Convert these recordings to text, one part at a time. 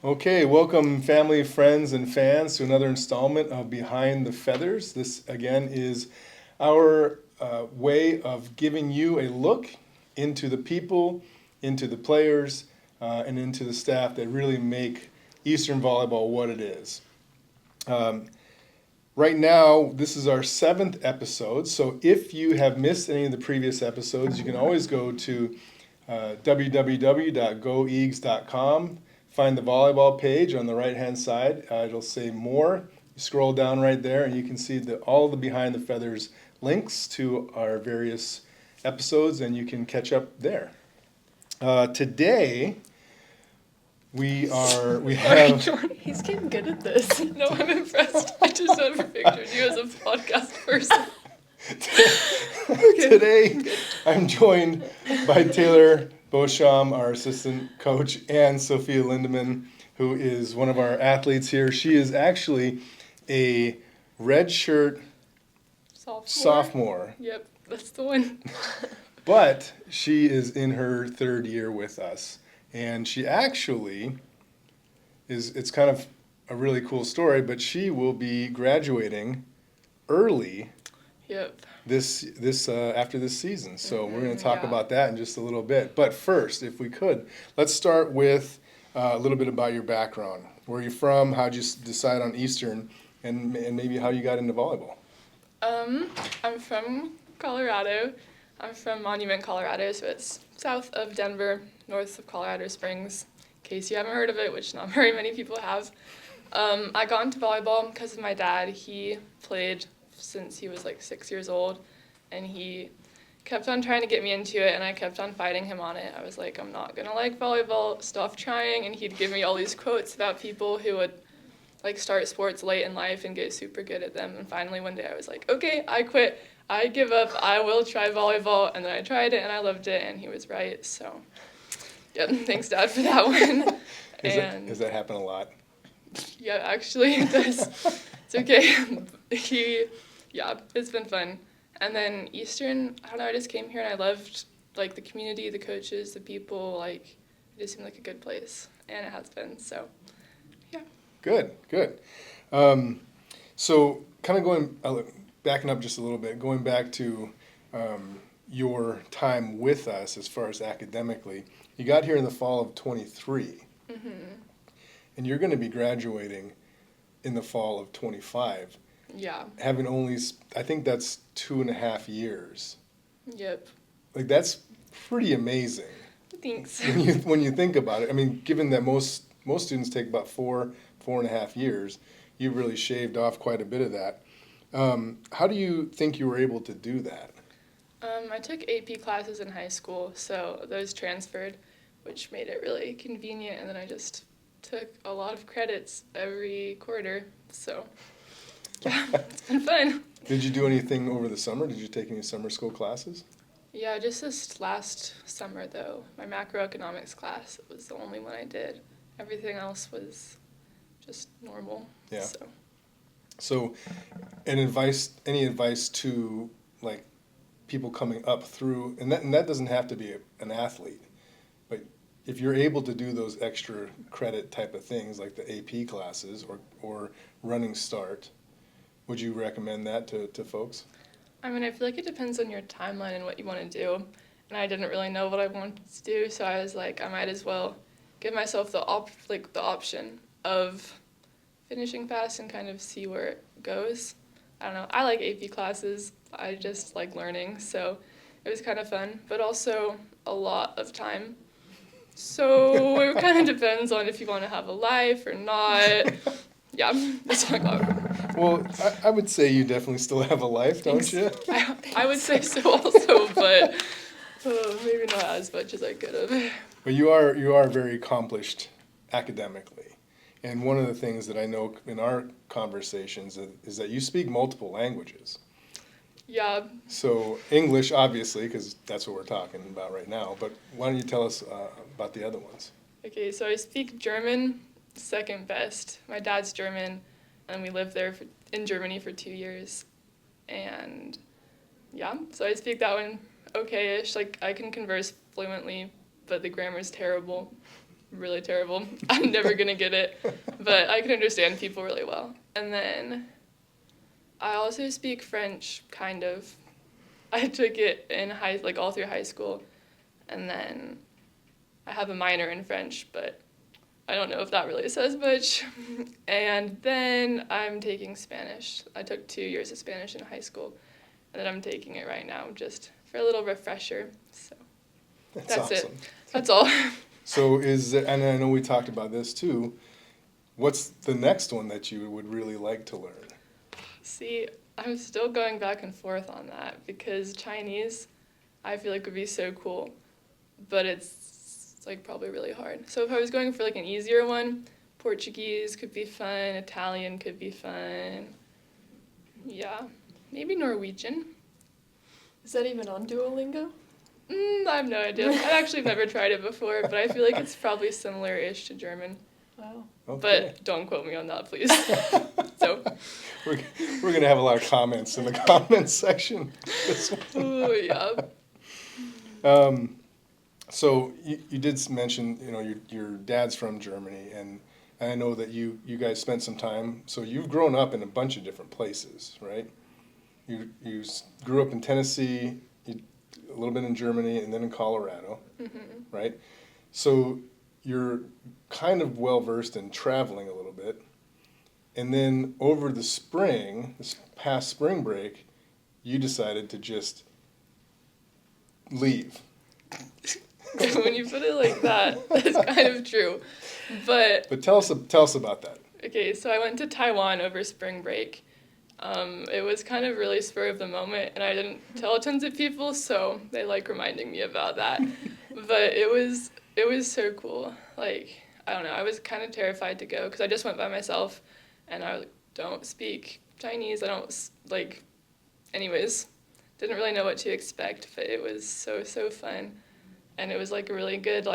Okay, welcome family, friends, and fans to another installment of Behind the Feathers. This again is our way of giving you a look into the people, into the players, and into the staff that really make Eastern Volleyball what it is. Right now, this is our seventh episode, so if you have missed any of the previous episodes, you can always go to www.goeags.com. Find the volleyball page on the right-hand side. It'll say more. You scroll down right there, and you can see all the Behind the Feathers links to our various episodes, and you can catch up there. Today, we Sorry, have. Jordan, he's getting good at this. No, I'm impressed. I just never pictured you as a podcast person. Today, I'm joined by Taylor Beauchamp, our assistant coach, and Sophia Lindemann, who is one of our athletes here. She is actually a redshirt sophomore, Yep, that's the one. but she is in her third year with us. And she actually it's kind of a really cool story, but she will be graduating early Yep. this after this season. So we're going to talk Yeah. about that in just a little bit. But first, if we could, let's start with a little bit about your background. Where are you from? How'd you decide on Eastern, and maybe how you got into volleyball? I'm from Colorado. I'm from Monument, Colorado, so it's south of Denver, north of Colorado Springs. In case you haven't heard of it, which not very many people have. I got into volleyball because of my dad. He played since he was like 6 years old, and he kept on trying to get me into it, and I kept on fighting him on it. I was like, I'm not gonna like volleyball, stop trying, and he'd give me all these quotes about people who would like start sports late in life and get super good at them. And finally one day I was like, okay, I quit, I give up, I will try volleyball. And then I tried it and I loved it, and he was right. So yep, thanks Dad for that one. Does that happen a lot? Yeah, actually it does. It's okay. It's been fun. And then Eastern, I don't know, I just came here and I loved like the community, the coaches, the people, like it just seemed like a good place, and it has been. So yeah. Good. So kind of backing up just a little bit, going back to your time with us as far as academically, you got here in the fall of 23, and you're going to be graduating in the fall of 25. Yeah. Having only, I think that's 2.5 years. Yep. Like that's pretty amazing. Thanks. When you think about it. I mean, given that most students take about 4.5 years, you've really shaved off quite a bit of that. How do you think you were able to do that? I took AP classes in high school, so those transferred, which made it really convenient, and then I just took a lot of credits every quarter, so yeah, it's been fun. Did you do anything over the summer? Did you take any summer school classes? Yeah, just this last summer, though, my macroeconomics class was the only one I did. Everything else was just normal. Yeah. So any advice to like people coming up through, and that doesn't have to be an athlete, but if you're able to do those extra credit type of things like the AP classes or running start, would you recommend that to folks? I mean, I feel like it depends on your timeline and what you want to do. And I didn't really know what I wanted to do, so I was like, I might as well give myself the option of finishing fast and kind of see where it goes. I don't know. I like AP classes. I just like learning, so it was kind of fun, but also a lot of time. So it kind of depends on if you want to have a life or not. Yeah, that's what I got. Well, I would say you definitely still have a life, don't you? I would say so also, but maybe not as much as I could have. But you are very accomplished academically. And one of the things that I know in our conversations is that you speak multiple languages. Yeah. So English, obviously, because that's what we're talking about right now. But why don't you tell us about the other ones? Okay, so I speak German, second best. My dad's German, and we lived there in Germany for 2 years. And yeah, so I speak that one okay-ish. Like, I can converse fluently, but the grammar's terrible. really terrible. I'm never going to get it, but I can understand people really well. And then I also speak French, kind of. I took it in all through high school, and then I have a minor in French, but I don't know if that really says much. And then I'm taking Spanish. I took 2 years of Spanish in high school, and then I'm taking it right now just for a little refresher. So that's awesome. it. That's all. So and I know we talked about this too, what's the next one that you would really like to learn? See, I'm still going back and forth on that because Chinese, I feel like would be so cool, but it's like probably really hard. So if I was going for like an easier one, Portuguese could be fun, Italian could be fun. Yeah, maybe Norwegian. Is that even on Duolingo? I have no idea. I've actually never tried it before, but I feel like it's probably similar-ish to German. Wow. Okay. But don't quote me on that, please. So. We're gonna have a lot of comments in the comments section. Oh yeah. So you did mention, your dad's from Germany, and I know that you guys spent some time. So you've grown up in a bunch of different places, right? You grew up in Tennessee, a little bit in Germany, and then in Colorado, right? So you're kind of well versed in traveling a little bit. And then over the spring, this past spring break, you decided to just leave. When you put it like that, that's kind of true. But tell us about that. Okay, so I went to Taiwan over spring break. It was kind of really spur of the moment, and I didn't tell tons of people, so they like reminding me about that. But it was so cool. Like, I don't know, I was kind of terrified to go because I just went by myself, and I don't speak Chinese. I don't, anyways, didn't really know what to expect, but it was so fun. And it was, a really good,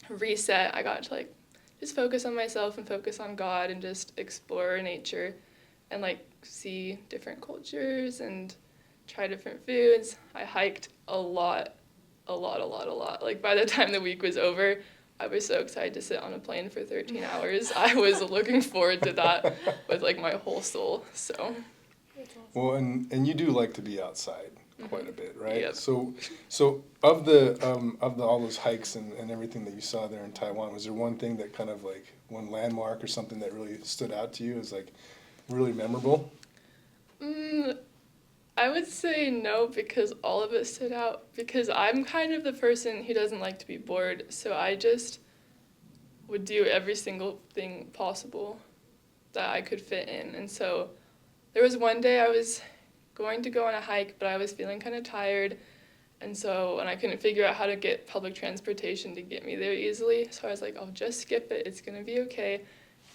reset. I got to, just focus on myself and focus on God and just explore nature and, see different cultures and try different foods. I hiked a lot. By the time the week was over, I was so excited to sit on a plane for 13 hours. I was looking forward to that with, my whole soul, so. Well, and you do like to be outside quite a bit, right? Yep. So of the all those hikes and everything that you saw there in Taiwan, was there one thing that kind of one landmark or something that really stood out to you as really memorable? I would say no, because all of it stood out, because I'm kind of the person who doesn't like to be bored, so I just would do every single thing possible that I could fit in. And so there was one day I was going to go on a hike, but I was feeling kind of tired, and I couldn't figure out how to get public transportation to get me there easily, so I was like, I'll just skip it, it's gonna be okay.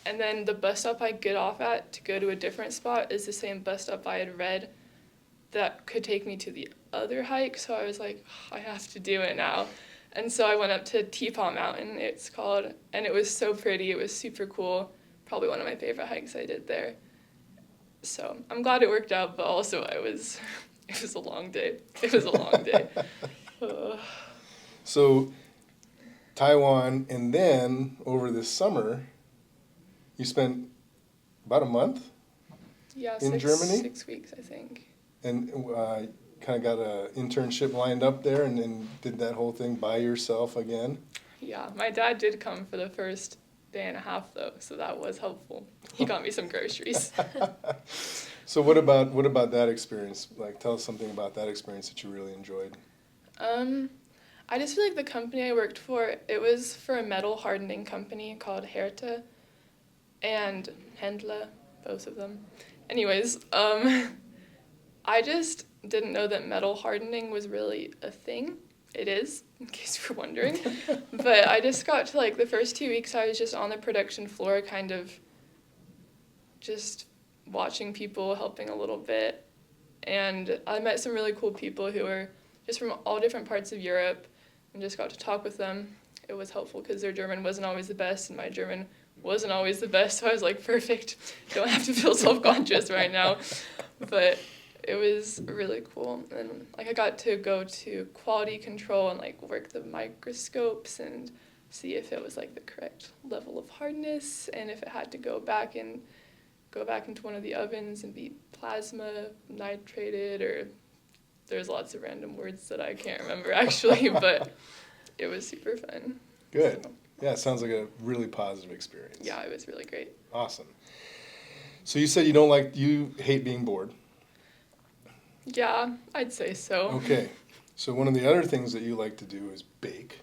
And then the bus stop I get off at to go to a different spot is the same bus stop I had read that could take me to the other hike, so I was like, I have to do it now. And so I went up to Teapot Mountain, it's called, and it was so pretty, it was super cool, probably one of my favorite hikes I did there. So I'm glad it worked out, but also it was a long day. It was a long day. So Taiwan, and then over this summer, you spent about a month in Germany? 6 weeks, I think. And kind of got an internship lined up there and did that whole thing by yourself again? Yeah, my dad did come for the first day and a half, though, so that was helpful. He got me some groceries. So what about that experience? Tell us something about that experience that you really enjoyed. I just feel like the company I worked for, it was for a metal hardening company called Herta and Händler, both of them. Anyways, I just didn't know that metal hardening was really a thing. It is, in case you're wondering. But I just got to, the first 2 weeks, I was just on the production floor, kind of just watching people, helping a little bit. And I met some really cool people who were just from all different parts of Europe and just got to talk with them. It was helpful because their German wasn't always the best and my German wasn't always the best. So I was like, perfect. Don't have to feel self-conscious right now. But it was really cool. And I got to go to quality control and work the microscopes and see if it was like the correct level of hardness, and if it had to go back into one of the ovens and be plasma nitrated, or there's lots of random words that I can't remember actually, but it was super fun. Good. So, Yeah, it sounds like a really positive experience. yeah, it was really great. Awesome. So you said you hate being bored. Yeah, I'd say so. Okay. So one of the other things that you like to do is bake.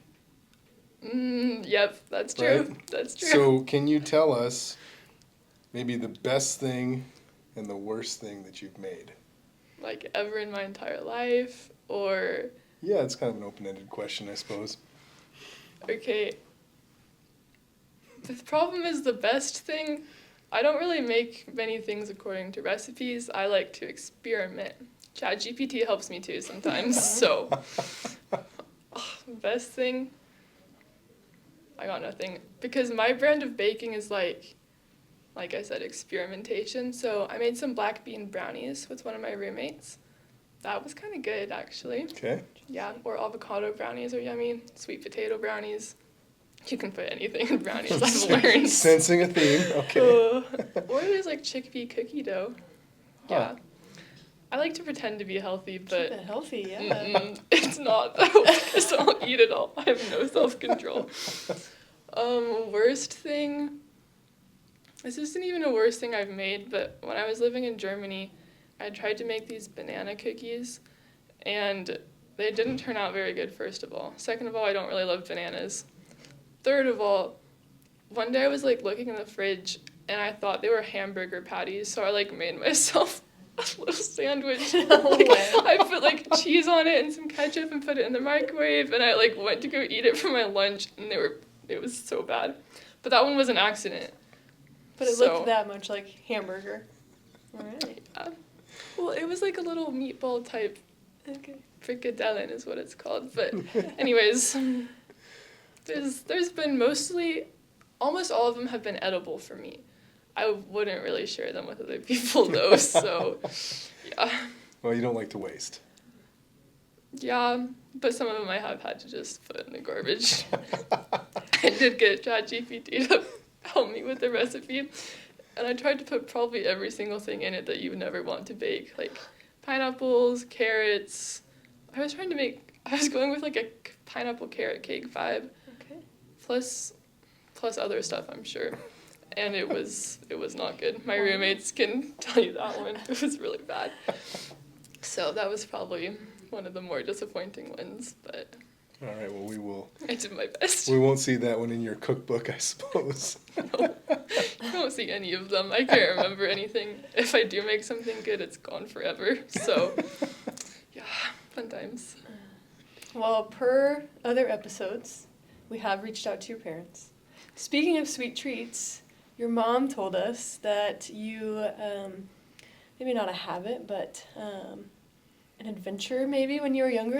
Yep, that's true. Right? That's true. So can you tell us maybe the best thing and the worst thing that you've made? Like ever in my entire life, or Yeah, it's kind of an open-ended question, I suppose. okay. The problem is the best thing. I don't really make many things according to recipes. I like to experiment. ChatGPT helps me too sometimes. So, best thing. I got nothing, because my brand of baking is like I said, experimentation. So I made some black bean brownies with one of my roommates. That was kind of good, actually. Okay. Yeah, or avocado brownies are yummy. Sweet potato brownies. You can put anything in brownies, I've learned. Sensing a theme. Okay. Or there's like chickpea cookie dough. Yeah. I like to pretend to be healthy, but Keep it healthy, yeah. it's not though, because I'll eat it all. I have no self-control. Worst thing. This isn't even a worst thing I've made, but when I was living in Germany, I tried to make these banana cookies, and they didn't turn out very good, first of all. Second of all, I don't really love bananas. Third of all, one day I was like looking in the fridge, and I thought they were hamburger patties, so I like made myself a little sandwich. I put like cheese on it and some ketchup and put it in the microwave, and I like went to go eat it for my lunch, and it was so bad. But that one was an accident. But it So- looked that much like hamburger. All right. Yeah. Well, it was like a little meatball type Okay. frikadellen is what it's called. But anyways, there's been almost all of them have been edible for me. I wouldn't really share them with other people though, so yeah. Well, you don't like to waste. Yeah, but some of them I have had to just put in the garbage. I did get ChatGPT to help me with the recipe, and I tried to put probably every single thing in it that you would never want to bake, like pineapples, carrots. I was going with like a pineapple carrot cake vibe, Okay. plus other stuff, I'm sure. And it was not good. My roommates can tell you that one. It was really bad. So that was probably one of the more disappointing ones, but All right. Well, I did my best. we won't see that one in your cookbook, I suppose. No, you don't see any of them. I can't remember anything. If I do make something good, it's gone forever. So, yeah, fun times. Well, per other episodes, we have reached out to your parents. Speaking of sweet treats, your mom told us that you, maybe not a habit, but an adventure maybe when you were younger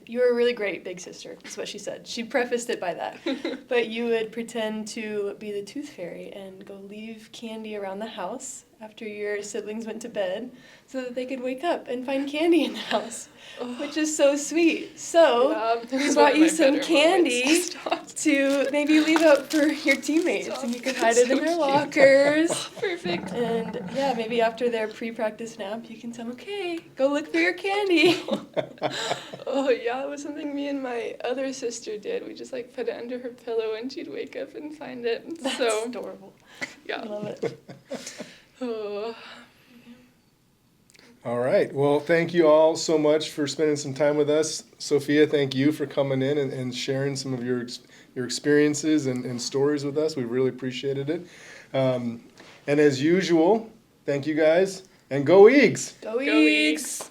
you were a really great big sister, is what she said. She prefaced it by that. But you would pretend to be the tooth fairy and go leave candy around the house after your siblings went to bed so that they could wake up and find candy in the house, which is so sweet. So Yeah, it we was brought one of you my some better candy moments. Stop. to maybe leave out for your teammates, Stop. and you could hide it in So their cute. lockers. Perfect. And yeah, maybe after their pre-practice nap, you can tell them, okay, go look for your candy. Oh yeah, it was something me and my other sister did. We just like put it under her pillow and she'd wake up and find it. That's So adorable. yeah. Love it. Oh. All right. Well, thank you all so much for spending some time with us. Sophia, thank you for coming in and sharing some of your experiences and stories with us. We really appreciated it. And as usual, thank you guys, and go Eags! Go Go Eags! Eags!